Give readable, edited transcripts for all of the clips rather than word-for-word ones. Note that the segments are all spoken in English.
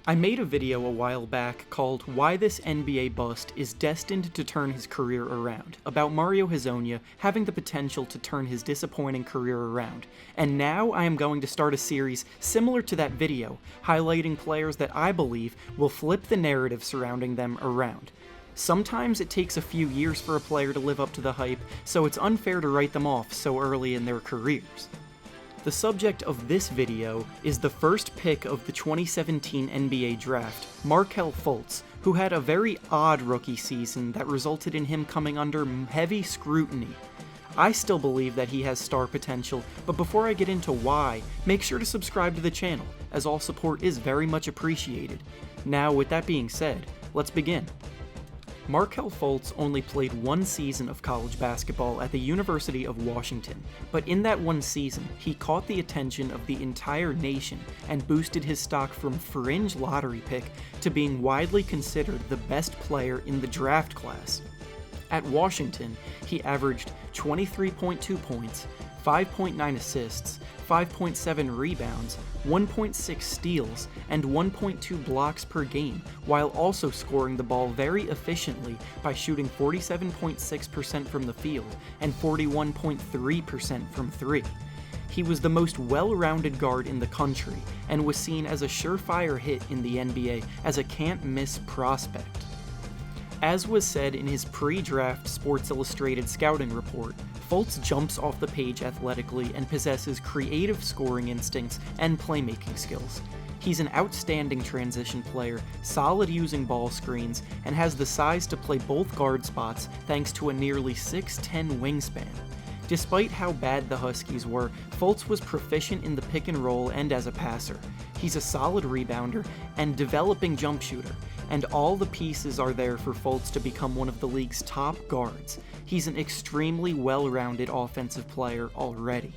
I made a video a while back called Why This NBA Bust is Destined to Turn His Career Around, about Mario Hezonja having the potential to turn his disappointing career around, and now I am going to start a series similar to that video, highlighting players that I believe will flip the narrative surrounding them around. Sometimes it takes a few years for a player to live up to the hype, so it's unfair to write them off so early in their careers. The subject of this video is the first pick of the 2017 NBA Draft, Markelle Fultz, who had a very odd rookie season that resulted in him coming under heavy scrutiny. I still believe that he has star potential, but before I get into why, make sure to subscribe to the channel, as all support is very much appreciated. Now, with that being said, let's begin. Markelle Fultz only played one season of college basketball at the University of Washington, but in that one season, he caught the attention of the entire nation and boosted his stock from fringe lottery pick to being widely considered the best player in the draft class. At Washington, he averaged 23.2 points, 5.9 assists, 5.7 rebounds, 1.6 steals, and 1.2 blocks per game, while also scoring the ball very efficiently by shooting 47.6% from the field and 41.3% from three. He was the most well-rounded guard in the country and was seen as a surefire hit in the NBA as a can't-miss prospect. As was said in his pre-draft Sports Illustrated scouting report, Fultz jumps off the page athletically and possesses creative scoring instincts and playmaking skills. He's an outstanding transition player, solid using ball screens, and has the size to play both guard spots thanks to a nearly 6'10" wingspan. Despite how bad the Huskies were, Fultz was proficient in the pick and roll and as a passer. He's a solid rebounder and developing jump shooter, and all the pieces are there for Fultz to become one of the league's top guards. He's an extremely well-rounded offensive player already.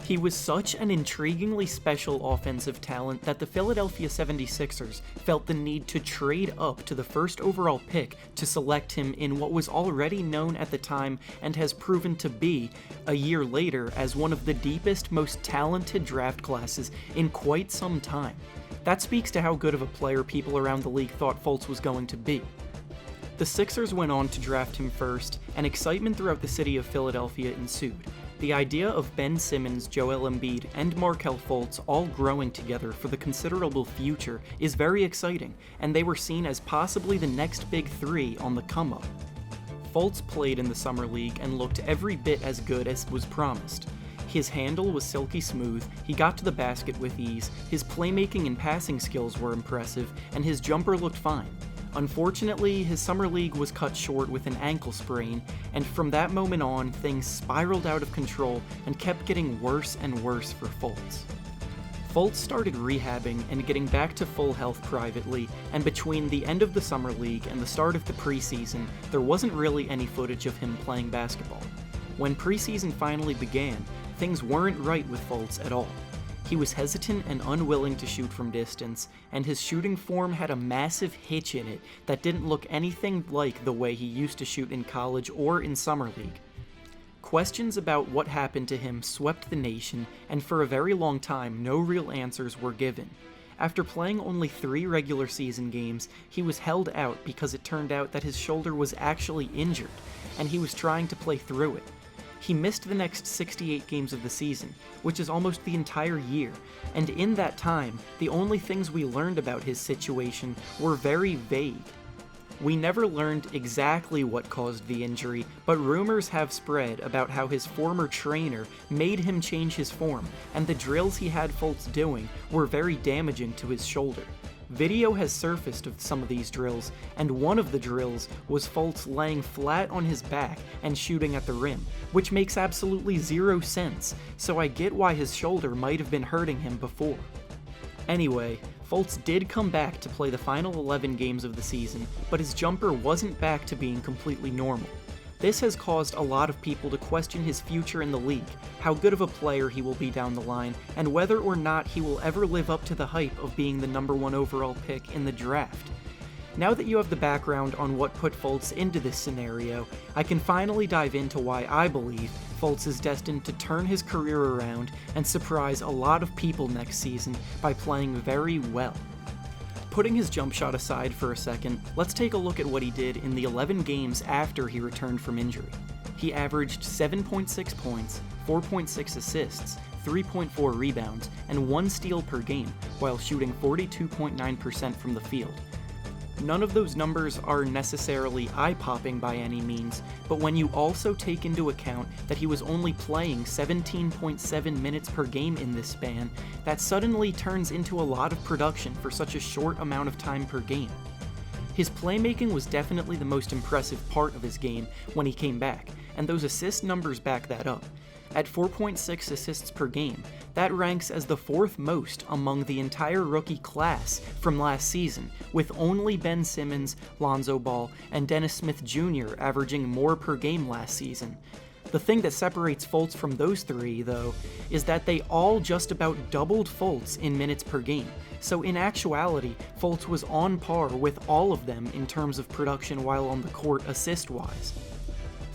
He was such an intriguingly special offensive talent that the Philadelphia 76ers felt the need to trade up to the first overall pick to select him in what was already known at the time and has proven to be, a year later, as one of the deepest, most talented draft classes in quite some time. That speaks to how good of a player people around the league thought Fultz was going to be. The Sixers went on to draft him first, and excitement throughout the city of Philadelphia ensued. The idea of Ben Simmons, Joel Embiid, and Markelle Fultz all growing together for the considerable future is very exciting, and they were seen as possibly the next big three on the come-up. Fultz played in the Summer League and looked every bit as good as was promised. His handle was silky smooth, he got to the basket with ease, his playmaking and passing skills were impressive, and his jumper looked fine. Unfortunately, his summer league was cut short with an ankle sprain, and from that moment on, things spiraled out of control and kept getting worse and worse for Fultz. Fultz started rehabbing and getting back to full health privately, and between the end of the summer league and the start of the preseason, there wasn't really any footage of him playing basketball. When preseason finally began, things weren't right with Fultz at all. He was hesitant and unwilling to shoot from distance, and his shooting form had a massive hitch in it that didn't look anything like the way he used to shoot in college or in summer league. Questions about what happened to him swept the nation, and for a very long time, no real answers were given. After playing only 3 regular season games, he was held out because it turned out that his shoulder was actually injured, and he was trying to play through it. He missed the next 68 games of the season, which is almost the entire year, and in that time, the only things we learned about his situation were very vague. We never learned exactly what caused the injury, but rumors have spread about how his former trainer made him change his form, and the drills he had Fultz doing were very damaging to his shoulder. Video has surfaced of some of these drills, and one of the drills was Fultz laying flat on his back and shooting at the rim, which makes absolutely zero sense, so I get why his shoulder might have been hurting him before. Anyway, Fultz did come back to play the final 11 games of the season, but his jumper wasn't back to being completely normal. This has caused a lot of people to question his future in the league, how good of a player he will be down the line, and whether or not he will ever live up to the hype of being the #1 overall pick in the draft. Now that you have the background on what put Fultz into this scenario, I can finally dive into why I believe Fultz is destined to turn his career around and surprise a lot of people next season by playing very well. Putting his jump shot aside for a second, let's take a look at what he did in the 11 games after he returned from injury. He averaged 7.6 points, 4.6 assists, 3.4 rebounds, and 1 steal per game, while shooting 42.9% from the field. None of those numbers are necessarily eye-popping by any means, but when you also take into account that he was only playing 17.7 minutes per game in this span, that suddenly turns into a lot of production for such a short amount of time per game. His playmaking was definitely the most impressive part of his game when he came back, and those assist numbers back that up. At 4.6 assists per game, that ranks as the 4th most among the entire rookie class from last season, with only Ben Simmons, Lonzo Ball, and Dennis Smith Jr. averaging more per game last season. The thing that separates Fultz from those three, though, is that they all just about doubled Fultz in minutes per game, so in actuality, Fultz was on par with all of them in terms of production while on the court assist-wise.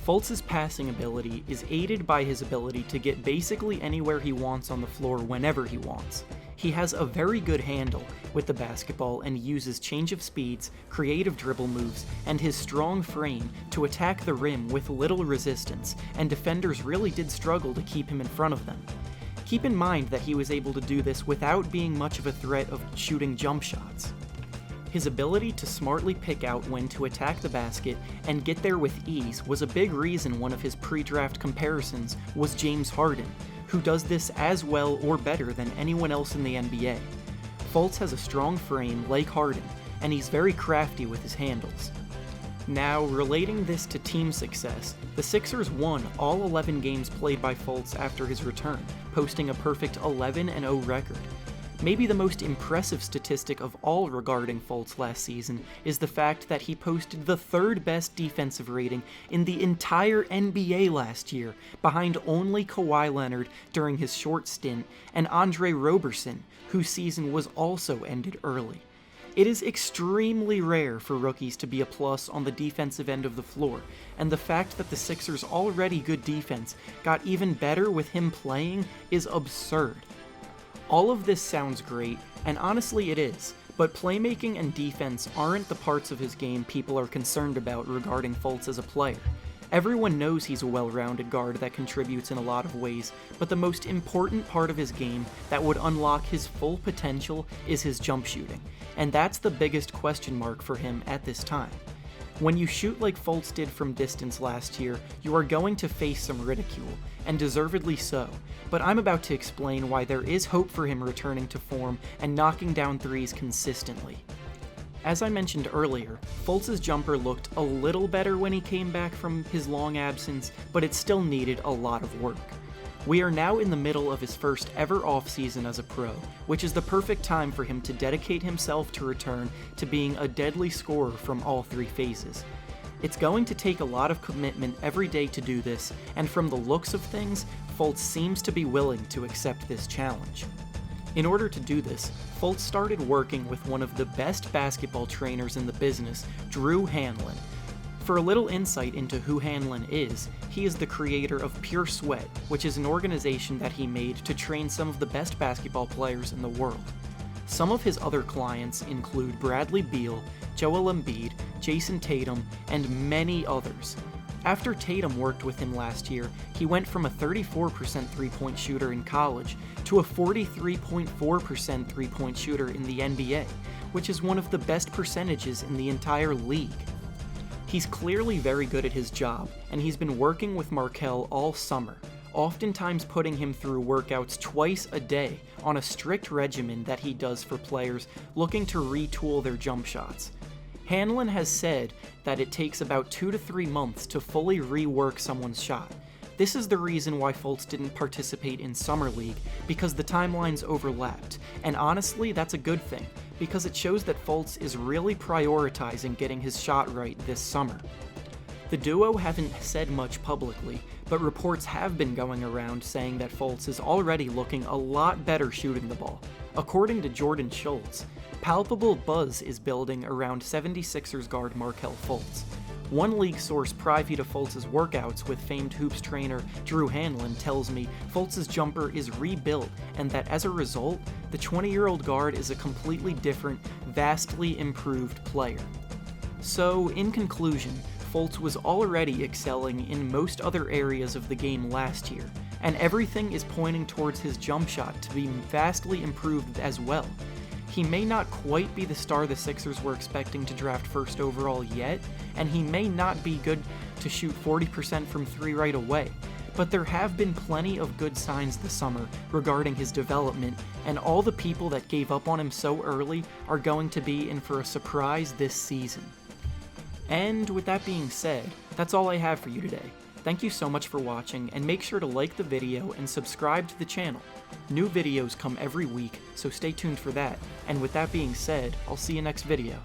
Fultz's passing ability is aided by his ability to get basically anywhere he wants on the floor whenever he wants. He has a very good handle with the basketball and uses change of speeds, creative dribble moves, and his strong frame to attack the rim with little resistance, and defenders really did struggle to keep him in front of them. Keep in mind that he was able to do this without being much of a threat of shooting jump shots. His ability to smartly pick out when to attack the basket and get there with ease was a big reason one of his pre-draft comparisons was James Harden, who does this as well or better than anyone else in the NBA. Fultz has a strong frame like Harden, and he's very crafty with his handles. Now, relating this to team success, the Sixers won all 11 games played by Fultz after his return, posting a perfect 11-0 record. Maybe the most impressive statistic of all regarding Fultz last season is the fact that he posted the 3rd best defensive rating in the entire NBA last year, behind only Kawhi Leonard during his short stint and Andre Roberson, whose season was also ended early. It is extremely rare for rookies to be a plus on the defensive end of the floor, and the fact that the Sixers' already good defense got even better with him playing is absurd. All of this sounds great, and honestly it is, but playmaking and defense aren't the parts of his game people are concerned about regarding Fultz as a player. Everyone knows he's a well-rounded guard that contributes in a lot of ways, but the most important part of his game that would unlock his full potential is his jump shooting, and that's the biggest question mark for him at this time. When you shoot like Fultz did from distance last year, you are going to face some ridicule, and deservedly so, but I'm about to explain why there is hope for him returning to form and knocking down threes consistently. As I mentioned earlier, Fultz's jumper looked a little better when he came back from his long absence, but it still needed a lot of work. We are now in the middle of his first ever offseason as a pro, which is the perfect time for him to dedicate himself to return to being a deadly scorer from all 3 phases. It's going to take a lot of commitment every day to do this, and from the looks of things, Fultz seems to be willing to accept this challenge. In order to do this, Fultz started working with one of the best basketball trainers in the business, Drew Hanlon. For a little insight into who Hanlon is, he is the creator of Pure Sweat, which is an organization that he made to train some of the best basketball players in the world. Some of his other clients include Bradley Beal, Joel Embiid, Jason Tatum, and many others. After Tatum worked with him last year, he went from a 34% three-point shooter in college to a 43.4% three-point shooter in the NBA, which is one of the best percentages in the entire league. He's clearly very good at his job, and he's been working with Markelle all summer, oftentimes putting him through workouts twice a day on a strict regimen that he does for players looking to retool their jump shots. Hanlon has said that it takes about 2 to 3 months to fully rework someone's shot. This is the reason why Fultz didn't participate in Summer League, because the timelines overlapped, and honestly that's a good thing, because it shows that Fultz is really prioritizing getting his shot right this summer. The duo haven't said much publicly, but reports have been going around saying that Fultz is already looking a lot better shooting the ball. According to Jordan Schultz, palpable buzz is building around 76ers guard Markelle Fultz. One league source privy to Fultz's workouts with famed hoops trainer Drew Hanlon tells me Fultz's jumper is rebuilt and that as a result, the 20-year-old guard is a completely different, vastly improved player. So, in conclusion, Fultz was already excelling in most other areas of the game last year, and everything is pointing towards his jump shot to be vastly improved as well. He may not quite be the star the Sixers were expecting to draft first overall yet, and he may not be good to shoot 40% from 3 right away, but there have been plenty of good signs this summer regarding his development, and all the people that gave up on him so early are going to be in for a surprise this season. And with that being said, that's all I have for you today. Thank you so much for watching, and make sure to like the video and subscribe to the channel. New videos come every week, so stay tuned for that, and with that being said, I'll see you next video.